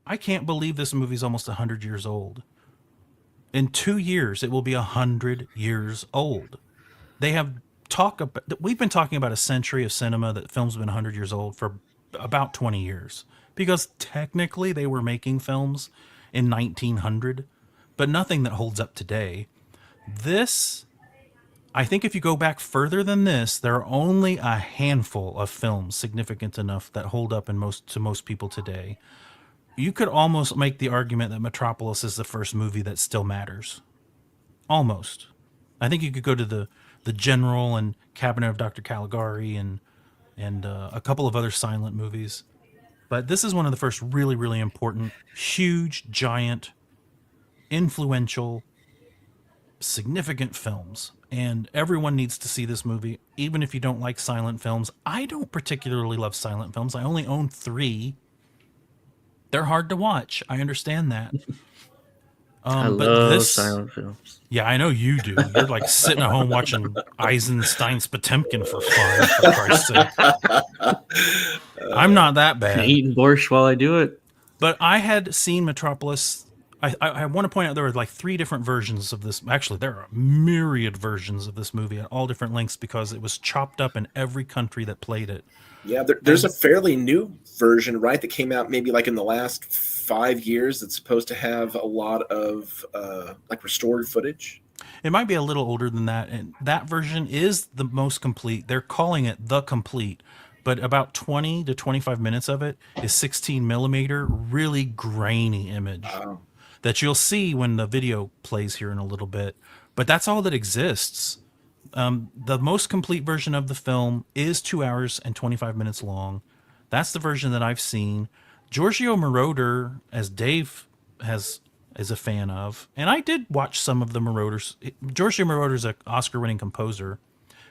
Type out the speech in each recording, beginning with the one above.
I can't believe this movie's almost 100 years old. In 2 years, it will be 100 years old. They have we've been talking about a century of cinema, that films have been 100 years old for about 20 years, because technically they were making films in 1900, but nothing that holds up today. This, I think if you go back further than this, there are only a handful of films significant enough that hold up to most people today. You could almost make the argument that Metropolis is the first movie that still matters. Almost. I think you could go to the General and Cabinet of Dr. Caligari and a couple of other silent movies. But this is one of the first really, really important, huge, giant, influential, significant films. And everyone needs to see this movie, even if you don't like silent films. I don't particularly love silent films. I only own three. They're hard to watch. I understand that. I But love this, silent films. yeah, I know you do. You're like sitting at home watching Eisenstein's Potemkin for fun, for Christ's sake. I'm not that bad. Eating borscht while I do it. But I had seen Metropolis. I want to point out there were like three different versions of this. Actually, there are myriad versions of this movie at all different lengths, because it was chopped up in every country that played it. Yeah, there's a fairly new version, right, that came out maybe like in the last 5 years, that's supposed to have a lot of like restored footage. It might be a little older than that, and that version is the most complete. They're calling it the complete, but about 20 to 25 minutes of it is 16 millimeter, really grainy image that you'll see when the video plays here in a little bit. But that's all that exists. The most complete version of the film is 2 hours and 25 minutes long. That's the version that I've seen. Giorgio Moroder, as Dave is a fan of, and I did watch some of the Moroder's. Giorgio Moroder's an Oscar-winning composer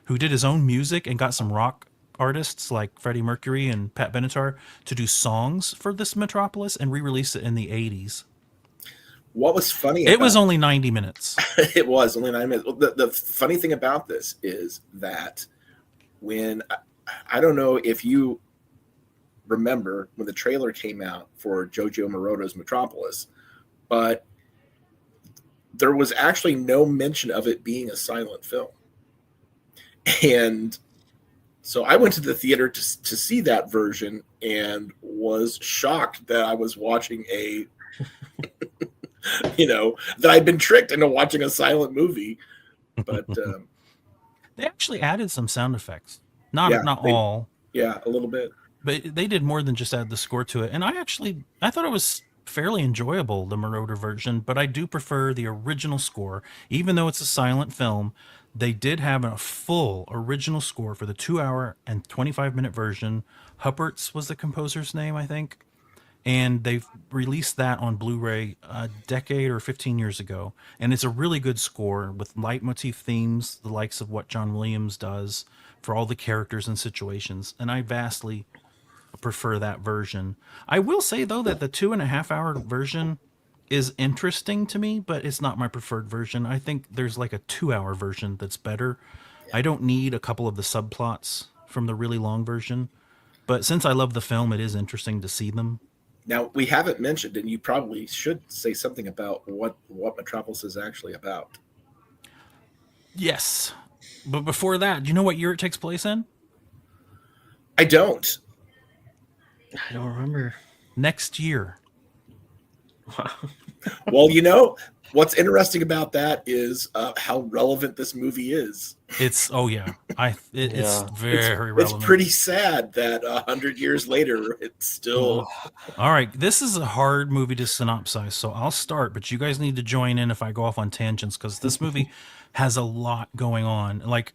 who did his own music and got some rock artists like Freddie Mercury and Pat Benatar to do songs for this Metropolis and re-release it in the 80s. What was funny? It was only 90 minutes. It was only 9 minutes. The funny thing about this is that when I don't know if you remember when the trailer came out for Giorgio Moroder's Metropolis, but there was actually no mention of it being a silent film. And so I went to the theater to see that version and was shocked that I was watching a that I'd been tricked into watching a silent movie. But they actually added some sound effects. Not all. Yeah, a little bit. But they did more than just add the score to it. And I thought it was fairly enjoyable, the Moroder version, but I do prefer the original score. Even though it's a silent film, they did have a full original score for the 2 hour and 25-minute version. Huppert's was the composer's name, I think. And they've released that on Blu-ray a decade or 15 years ago. And it's a really good score with leitmotif themes, the likes of what John Williams does for all the characters and situations. And I vastly prefer that version. I will say, though, that the 2.5 hour version is interesting to me, but it's not my preferred version. I think there's like a 2 hour version that's better. I don't need a couple of the subplots from the really long version. But since I love the film, it is interesting to see them. Now, we haven't mentioned, and you probably should say something about what Metropolis is actually about. Yes. But before that, do you know what year it takes place in? I don't. I don't remember. Next year. Wow. Well, what's interesting about that is how relevant this movie is. It's it's very relevant. It's pretty sad that 100 years later, it's still. All right, this is a hard movie to synopsize, so I'll start, but you guys need to join in if I go off on tangents, because this movie has a lot going on. Like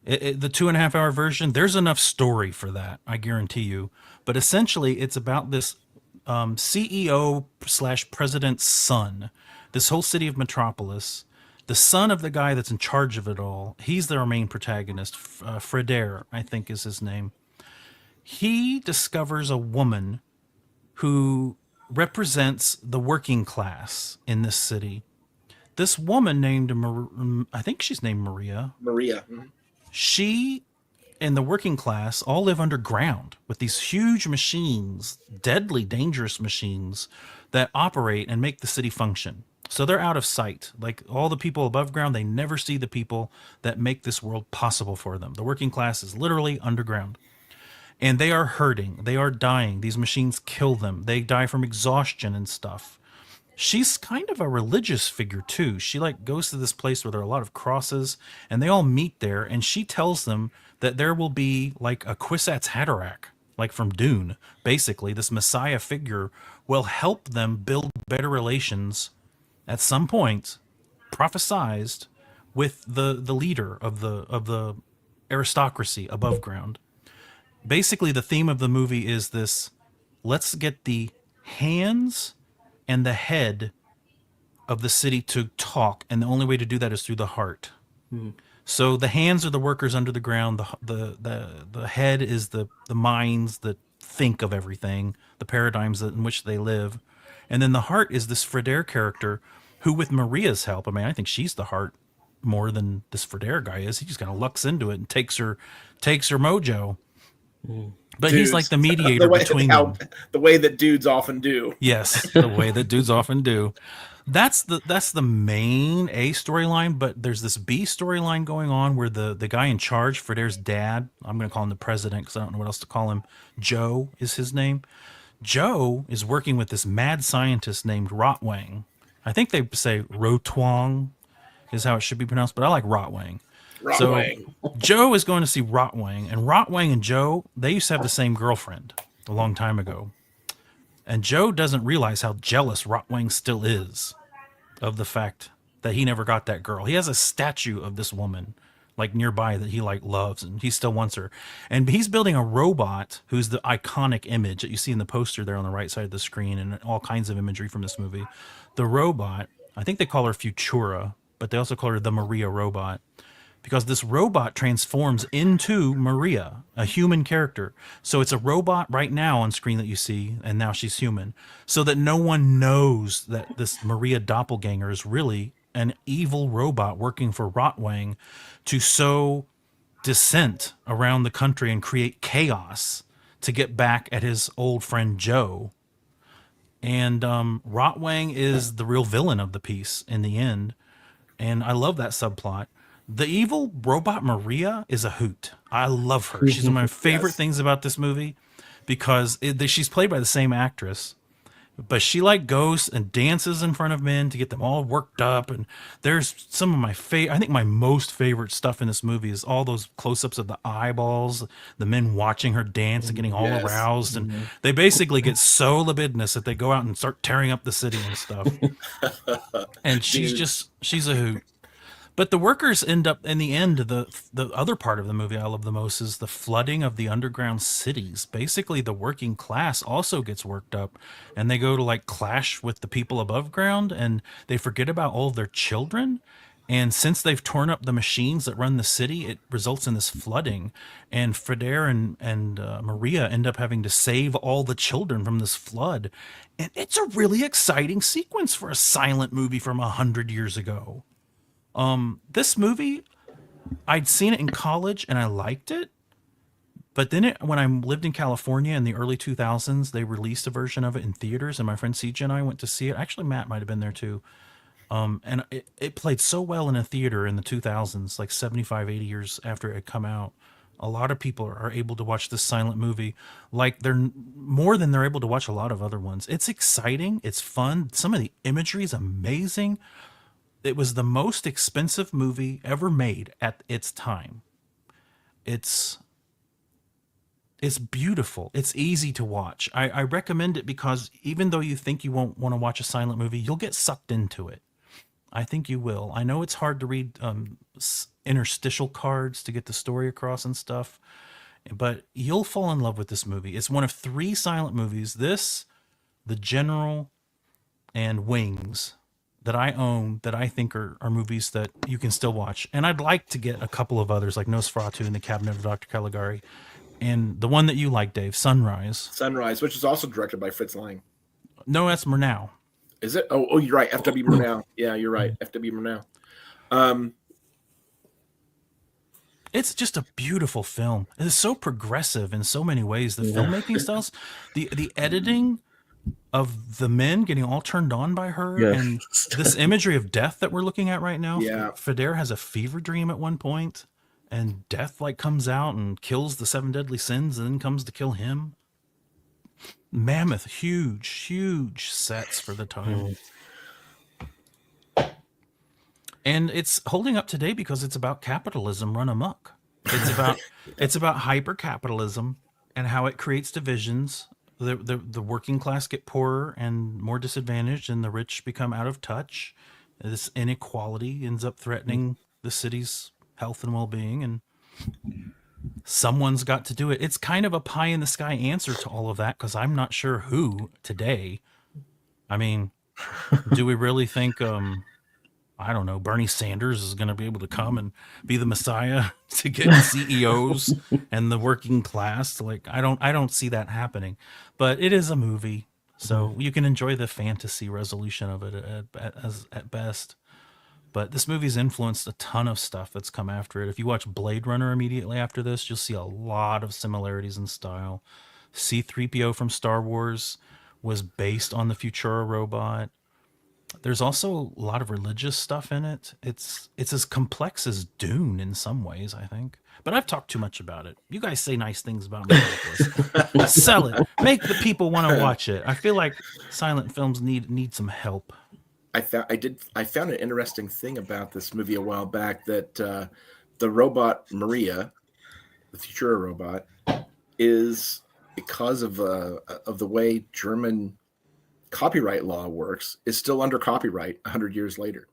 the 2.5 hour version, there's enough story for that, I guarantee you. But essentially, it's about this CEO / president's son, this whole city of Metropolis, the son of the guy that's in charge of it all. He's their main protagonist. Freder, I think is his name. He discovers a woman who represents the working class in this city. This woman named, I think she's named Maria. Maria. She and the working class all live underground with these huge machines, deadly dangerous machines that operate and make the city function. So they're out of sight. Like all the people above ground, they never see the people that make this world possible for them. The working class is literally underground. And they are hurting. They are dying. These machines kill them. They die from exhaustion and stuff. She's kind of a religious figure too. She like goes to this place where there are a lot of crosses and they all meet there, and she tells them that there will be like a Kwisatz Haderach, like from Dune. Basically, this Messiah figure will help them build better relations at some point, prophesized, with the leader of the aristocracy above ground. Basically, the theme of the movie is this: let's get the hands and the head of the city to talk, and the only way to do that is through the heart. So the hands are the workers under the ground. The head is the minds that think of everything, the paradigms in which they live, and then the heart is this Freder character, who, with Maria's help, I mean, I think she's the heart more than this Freder guy is. He just kind of lucks into it and takes her mojo. But Dudes. he's like the mediator between them. The way that dudes often do. Yes, the way that dudes often do. That's the main A storyline, but there's this B storyline going on where the guy in charge, Freder's dad, I'm going to call him the president because I don't know what else to call him. Joe is his name. Joe is working with this mad scientist named Rotwang. I think they say Rotwang is how it should be pronounced, but I like Rotwang. Rotwang. So Joe is going to see Rotwang, and Rotwang and Joe, they used to have the same girlfriend a long time ago. And Joe doesn't realize how jealous Rotwang still is of the fact that he never got that girl. He has a statue of this woman like nearby that he like loves, and he still wants her. And he's building a robot who's the iconic image that you see in the poster there on the right side of the screen, and all kinds of imagery from this movie. The robot, I think they call her Futura, but they also call her the Maria robot, because this robot transforms into Maria, a human character. So it's a robot right now on screen that you see, and now she's human, so that no one knows that this Maria doppelganger is really an evil robot working for Rotwang to sow dissent around the country and create chaos to get back at his old friend Joe. And Rotwang is the real villain of the piece in the end. And I love that subplot. The evil robot Maria is a hoot. I love her. She's one of my favorite things about this movie, because she's played by the same actress, but she like goes and dances in front of men to get them all worked up. And there's some of my I think my most favorite stuff in this movie is all those close-ups of the eyeballs, the men watching her dance and getting all aroused. And they basically get so libidinous that they go out and start tearing up the city and stuff. And she's a hoot. But the workers end up, in the end, the other part of the movie I love the most is the flooding of the underground cities. Basically, the working class also gets worked up, and they go to like clash with the people above ground, and they forget about all of their children. And since they've torn up the machines that run the city, it results in this flooding. And Freder and Maria end up having to save all the children from this flood. And it's a really exciting sequence for a silent movie from 100 years ago. This movie, I'd seen it in college and I liked it, but then when I lived in California in the early 2000s, they released a version of it in theaters, and my friend CJ and I went to see it. Actually, Matt might have been there too. And it played so well in a theater in the 2000s, like 75, 80 years after it had come out. A lot of people are able to watch this silent movie like they're more than they're able to watch a lot of other ones. It's exciting. It's fun. Some of the imagery is amazing. It was the most expensive movie ever made at its time. It's beautiful. It's easy to watch. I recommend it because even though you think you won't want to watch a silent movie, you'll get sucked into it. I think you will. I know it's hard to read interstitial cards to get the story across and stuff, but you'll fall in love with this movie. It's one of 3 silent movies, this, The General, and Wings, that I own, that I think are movies that you can still watch. And I'd like to get a couple of others like Nosferatu and The Cabinet of Dr. Caligari. And the one that you like, Dave, Sunrise. Sunrise, which is also directed by Fritz Lang. No, that's Murnau. Is it? Oh, you're right. F.W. Murnau. Yeah, you're right. F.W. Murnau. It's just a beautiful film. It's so progressive in so many ways. The Yeah. filmmaking styles, the editing of the men getting all turned on by her, Yes. and this imagery of death that we're looking at right now. Yeah. Feder has a fever dream at one point, and death like comes out and kills the 7 deadly sins, and then comes to kill him. Mammoth, huge sets for the time. And it's holding up today because it's about capitalism run amok. It's about hyper capitalism and how it creates divisions. The working class get poorer and more disadvantaged, and the rich become out of touch. This inequality ends up threatening the city's health and well-being, and someone's got to do it. It's kind of a pie in the sky answer to all of that, because I'm not sure who today. I mean, do we really think I don't know, Bernie Sanders is going to be able to come and be the messiah to get CEOs and the working class? Like, I don't see that happening. But it is a movie, so you can enjoy the fantasy resolution of it at best. But this movie's influenced a ton of stuff that's come after it. If you watch Blade Runner immediately after this, you'll see a lot of similarities in style. C-3PO from Star Wars was based on the Futura robot. There's also a lot of religious stuff in it. It's as complex as Dune in some ways, I think. But I've talked too much about it. You guys say nice things about Metropolis. Sell it. Make the people want to watch it. I feel like silent films need some help. I found an interesting thing about this movie a while back, that the robot Maria, the Futura robot, is, because of the way German copyright law works, is still under copyright 100 years later.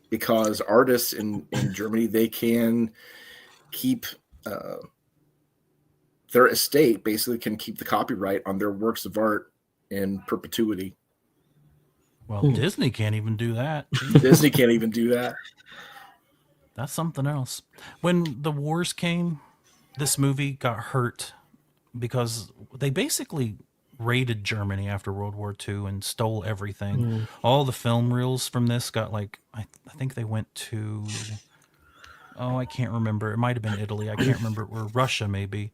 Because artists in Germany, they can keep their estate basically can keep the copyright on their works of art in perpetuity. Well, Disney can't even do that. Disney can't even do that. That's something else. When the wars came, this movie got hurt because they basically raided Germany after World War II and stole everything. All the film reels from this got, like, I think they went to, I can't remember. It might have been Italy. I can't remember. Or Russia, maybe.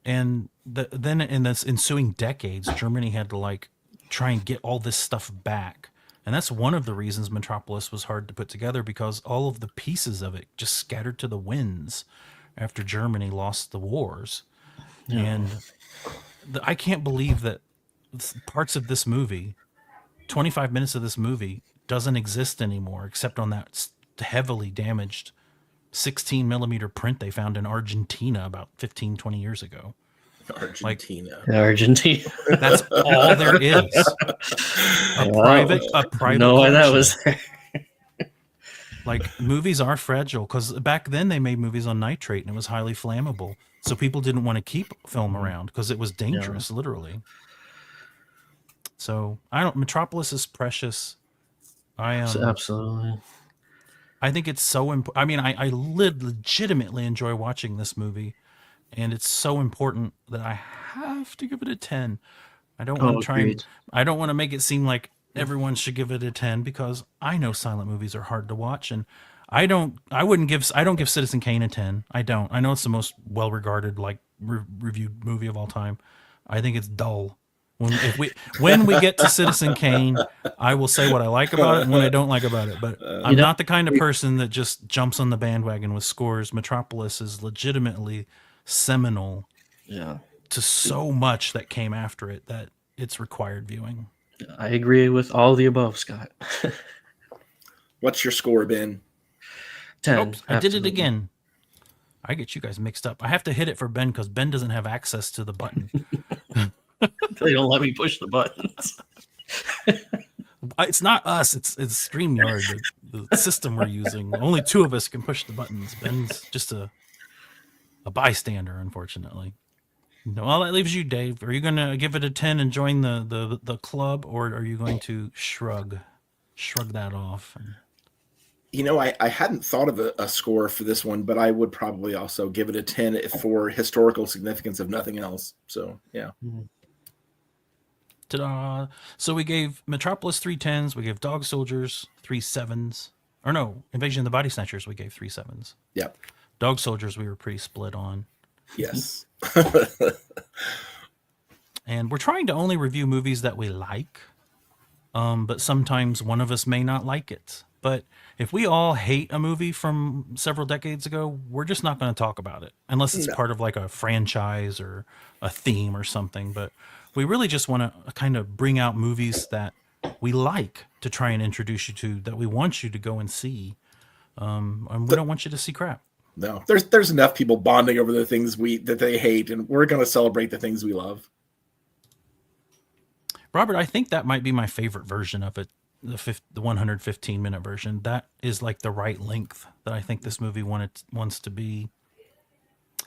And then in this ensuing decades, Germany had to, like, try and get all this stuff back. And that's one of the reasons Metropolis was hard to put together, because all of the pieces of it just scattered to the winds after Germany lost the wars. Yeah. And I can't believe that parts of this movie, 25 minutes of this movie, doesn't exist anymore, except on that heavily damaged 16 millimeter print they found in Argentina about 15, 20 years ago. Argentina. Argentina. That's all there is. A private. No way that was there. Like, movies are fragile, because back then they made movies on nitrate and it was highly flammable. So people didn't want to keep film around because it was dangerous, literally. So Metropolis is precious. Absolutely. I think it's so important. I mean, I legitimately enjoy watching this movie, and it's so important that I have to give it a 10. I don't want to try and I don't want to make it seem like everyone should give it a 10, because I know silent movies are hard to watch, and I don't give Citizen Kane a 10. I don't. I know it's the most well-regarded, like, reviewed movie of all time. I think it's dull. When we get to Citizen Kane, I will say what I like about it and what I don't like about it. But I'm not the kind of person that just jumps on the bandwagon with scores. Metropolis is legitimately seminal to so much that came after it that it's required viewing. I agree with all the above, Scott. What's your score, Ben? 10. Oops, I did it again. I get you guys mixed up. I have to hit it for Ben because Ben doesn't have access to the button. They don't let me push the buttons. It's not us. It's StreamYard, the system we're using. Only 2 of us can push the buttons. Ben's just a bystander, unfortunately. No, well, that leaves you, Dave. Are you going to give it a 10 and join the club, or are you going to shrug that off? You know, I hadn't thought of a score for this one, but I would probably also give it a 10 for historical significance, if nothing else. So, yeah. Ta-da! So we gave Metropolis 3 10s. We gave Dog Soldiers 3 7s. Or no, Invasion of the Body Snatchers, we gave 3 sevens. Yep. Dog Soldiers, we were pretty split on. Yes. And we're trying to only review movies that we like. But sometimes one of us may not like it. But if we all hate a movie from several decades ago, we're just not going to talk about it unless it's part of like a franchise or a theme or something. But we really just want to kind of bring out movies that we like to try and introduce you to, that we want you to go and see. And we don't want you to see crap. No, there's enough people bonding over the things that they hate, and we're going to celebrate the things we love. Robert, I think that might be my favorite version of it, the 115-minute version. That is like the right length that I think this movie wants to be,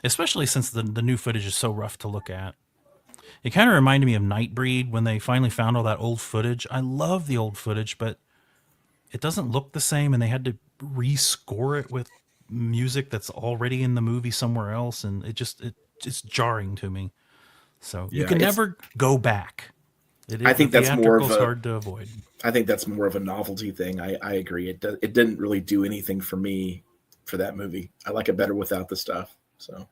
especially since the new footage is so rough to look at. It kind of reminded me of Nightbreed when they finally found all that old footage. I love the old footage, but it doesn't look the same, and they had to rescore it with music that's already in the movie somewhere else, and it's jarring to me. So you can never go back. I think that's more of hard to avoid. I think that's more of a novelty thing. I agree. It didn't really do anything for me for that movie. I like it better without the stuff. So.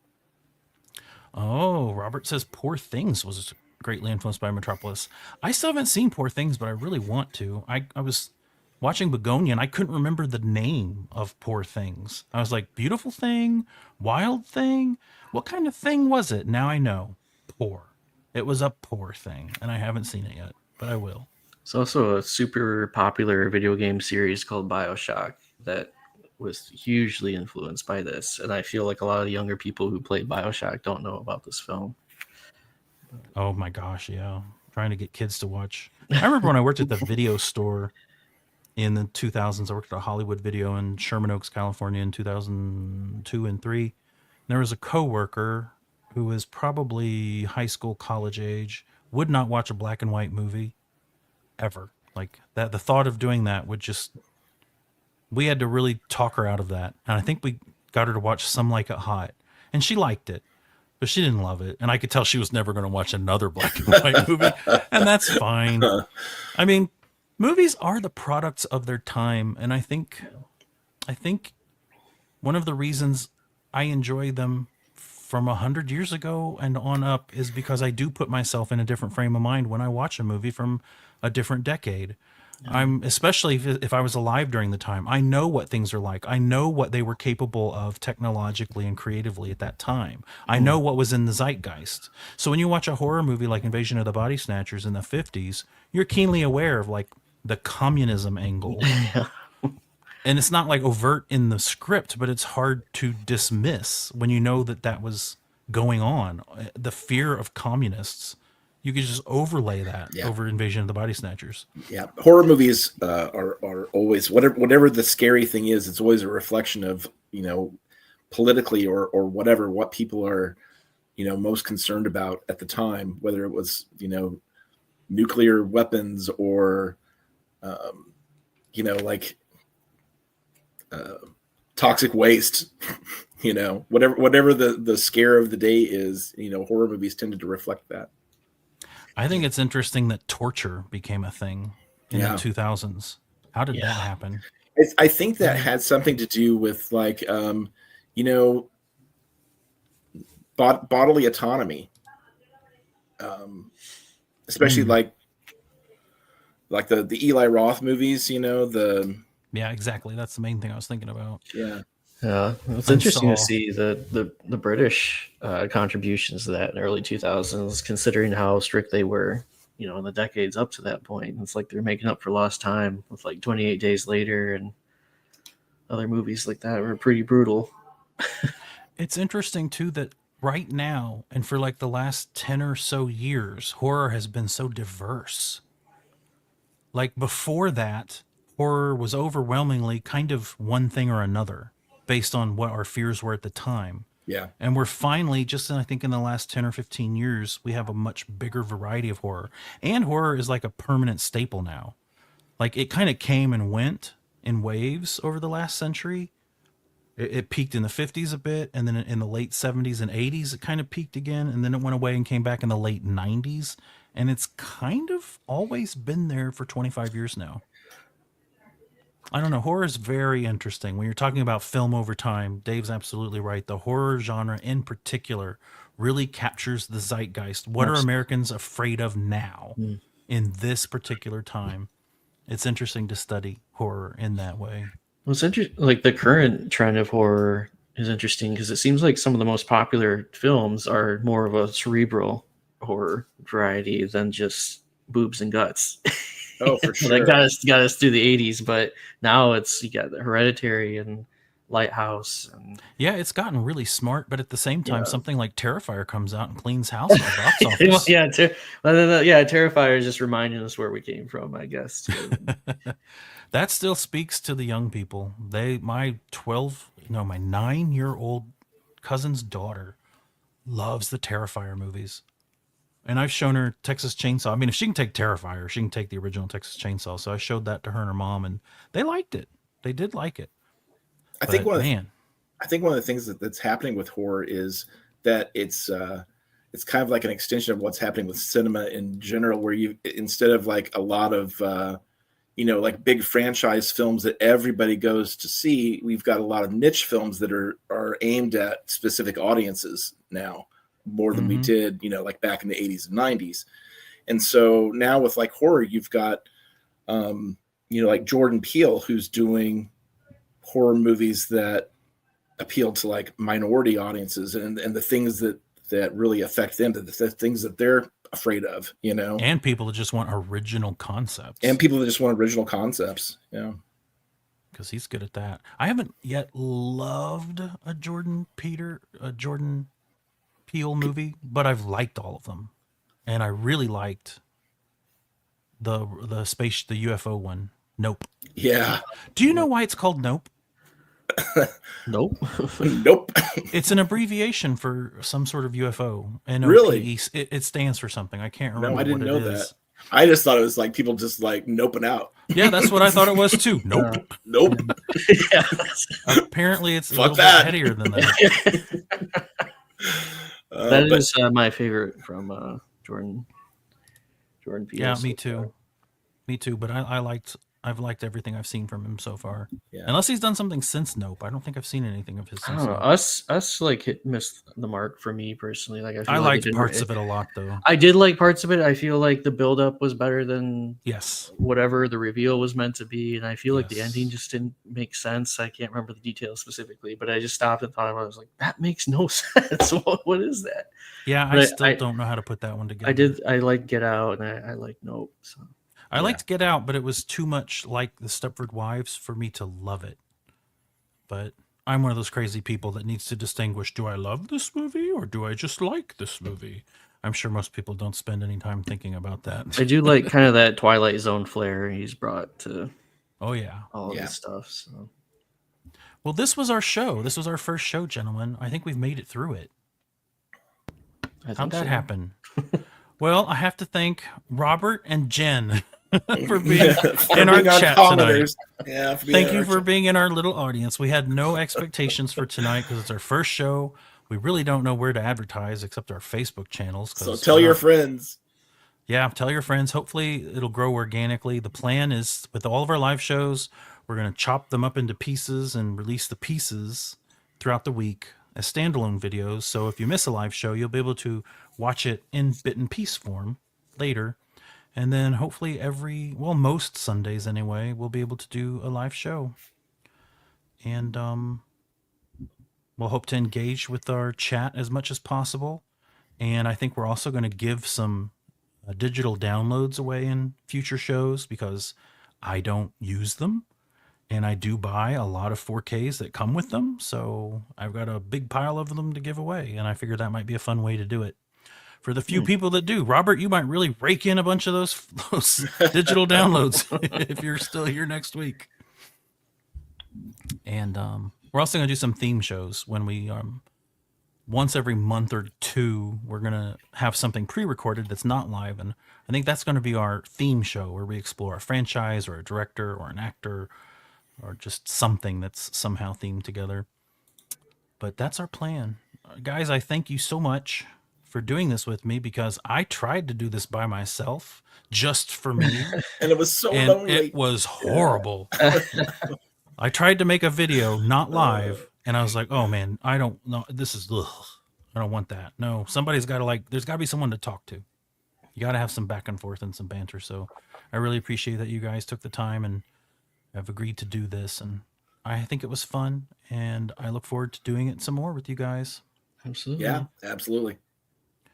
Oh, Robert says Poor Things was greatly influenced by Metropolis. I still haven't seen Poor Things, but I really want to. I was watching Begonia and I couldn't remember the name of Poor Things. I was like, Beautiful Thing? Wild Thing? What kind of thing was it? Now I know. Poor. It was a poor thing, and I haven't seen it yet, but I will. It's also a super popular video game series called BioShock that was hugely influenced by this, and I feel like a lot of the younger people who played BioShock don't know about this film. Oh my gosh, yeah. Trying to get kids to watch. I remember when I worked at the video store in the 2000s. I worked at a Hollywood Video in Sherman Oaks, California in 2002 and 3. And there was a coworker who was probably high school, college age, would not watch a black and white movie ever. Like that, the thought of doing that would just, we had to really talk her out of that. And I think we got her to watch Some Like It Hot, and she liked it, but she didn't love it. And I could tell she was never going to watch another black and white movie, and that's fine. I mean, movies are the products of their time. And I think one of the reasons I enjoy them from 100 years ago and on up is because I do put myself in a different frame of mind when I watch a movie from a different decade. I'm especially if I was alive during the time. I know what things are like. I know what they were capable of technologically and creatively at that time. I know what was in the zeitgeist. So when you watch a horror movie like Invasion of the Body Snatchers in the 50s, you're keenly aware of like the communism angle. And it's not like overt in the script, but it's hard to dismiss when you know that was going on. The fear of communists, you could just overlay that over Invasion of the Body Snatchers. Yeah, horror movies are always whatever the scary thing is. It's always a reflection of politically or whatever what people are most concerned about at the time, whether it was nuclear weapons or like. Toxic waste, whatever the scare of the day is, horror movies tended to reflect that. I think it's interesting that torture became a thing in the 2000s. How did that happen? I think that had something to do with like, bodily autonomy, especially like the Eli Roth movies, Yeah, exactly. That's the main thing I was thinking about. Yeah. It's interesting to see the British contributions to that in the early 2000s, considering how strict they were, in the decades up to that point. It's like they're making up for lost time with like 28 Days Later and other movies like that were pretty brutal. It's interesting too that right now and for like the last 10 or so years, horror has been so diverse. Like before that, horror was overwhelmingly kind of one thing or another based on what our fears were at the time. Yeah. And we're finally, I think in the last 10 or 15 years, we have a much bigger variety of horror. And horror is like a permanent staple now. Like it kind of came and went in waves over the last century. It peaked in the 50s a bit, and then in the late 70s and 80s, it kind of peaked again, and then it went away and came back in the late 90s. And it's kind of always been there for 25 years now. I don't know. Horror is very interesting. When you're talking about film over time, Dave's absolutely right. The horror genre in particular really captures the zeitgeist. What are Absolutely. Americans afraid of now Mm. in this particular time? It's interesting to study horror in that way. Well, it's interesting. Like the current trend of horror is interesting because it seems like some of the most popular films are more of a cerebral horror variety than just boobs and guts. Oh, for That sure. got us through the '80s, but now it's you got the Hereditary and Lighthouse and Yeah, it's gotten really smart, but at the same time, yeah. something like Terrifier comes out and cleans house at the box office. yeah, Terrifier is just reminding us where we came from, I guess. Too. That still speaks to the young people. My 9-year-old cousin's daughter loves the Terrifier movies. And I've shown her Texas Chainsaw. I mean, if she can take Terrifier, she can take the original Texas Chainsaw. So I showed that to her and her mom, and they liked it. They did like it. I think But man, I think one of the things that's happening with horror is that it's kind of like an extension of what's happening with cinema in general, where you, instead of like a lot of like big franchise films that everybody goes to see, we've got a lot of niche films that are aimed at specific audiences now, more than we did, like back in the 80s and 90s. And so now with like horror, you've got like Jordan Peele, who's doing horror movies that appeal to like minority audiences and the things that really affect them, the things that they're afraid of, and people that just want original concepts. and people that just want original concepts. Yeah. Because he's good at that. I haven't yet loved a Jordan Peele movie, but I've liked all of them. And I really liked the UFO one, Nope. Yeah. Do you know why it's called Nope? Nope. Nope. It's an abbreviation for some sort of UFO. Really? It stands for something. I can't remember No, I didn't what know it is. that. I just thought it was like people just like noping out. Yeah, that's what I thought it was too. Nope. Nope. yeah. Apparently it's a Fuck little that. bit headier than that. That is my favorite from Jordan Peele. Yeah, me too. Me too, but I've liked everything I've seen from him so far. Yeah. Unless he's done something since Nope. I don't think I've seen anything of his I since don't know. Nope. Us like missed the mark for me personally. Like I liked parts of it a lot though. I did like parts of it. I feel like the build up was better than Yes. whatever the reveal was meant to be, and I feel like the Yes. ending just didn't make sense. I can't remember the details specifically, but I just stopped and thought about it. I was like, that makes no sense. What is that? Yeah, But I still don't know how to put that one together. I like Get Out, and I like Nope. So I liked Get Out, but it was too much like the Stepford Wives for me to love it. But I'm one of those crazy people that needs to distinguish, do I love this movie or do I just like this movie? I'm sure most people don't spend any time thinking about that. I do like kind of that Twilight Zone flair he's brought to Oh, yeah. all of this stuff. So Well, this was our show. This was our first show, gentlemen. I think we've made it through it. How'd that happen? Well, I have to thank Robert and Jen for being in our chat tonight. Yeah, Thank you for being in our little audience. We had no expectations for tonight because it's our first show. We really don't know where to advertise except our Facebook channels. So tell your friends. Yeah, tell your friends. Hopefully it'll grow organically. The plan is with all of our live shows, we're going to chop them up into pieces and release the pieces throughout the week as standalone videos. So if you miss a live show, you'll be able to watch it in bit and piece form later. And then hopefully most Sundays anyway, we'll be able to do a live show. And we'll hope to engage with our chat as much as possible. And I think we're also going to give some digital downloads away in future shows because I don't use them. And I do buy a lot of 4Ks that come with them. So I've got a big pile of them to give away. And I figured that might be a fun way to do it. For the few people that do, Robert, you might really rake in a bunch of those digital downloads if you're still here next week. And we're also going to do some theme shows when we once every month or two, we're going to have something pre-recorded that's not live. And I think that's going to be our theme show where we explore a franchise or a director or an actor or just something that's somehow themed together. But that's our plan. Guys, I thank you so much for doing this with me, because I tried to do this by myself just for me. And it was so And lonely. it was horrible. I tried to make a video, not live, and I was like, oh man, I don't know. This is, ugh, I don't want that. No, somebody's got to there's got to be someone to talk to. You got to have some back and forth and some banter. So I really appreciate that you guys took the time and have agreed to do this. And I think it was fun, and I look forward to doing it some more with you guys. Absolutely. Yeah, absolutely.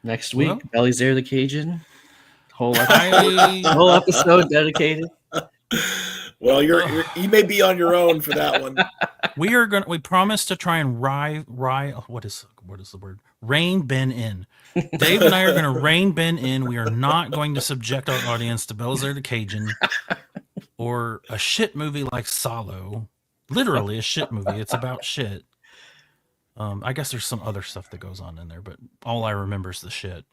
Next week, Well, Belly's There the Cajun. Whole episode dedicated. Well, you may be on your own for that one. We promised to try and what is the word? Rein Ben in. Dave and I are going to rein Ben in. We are not going to subject our audience to Bells There the Cajun or a shit movie like Solo. Literally a shit movie. It's about shit. I guess there's some other stuff that goes on in there, but all I remember is the shit.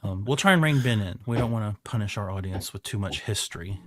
We'll try and rein Ben in. We don't want to punish our audience with too much history.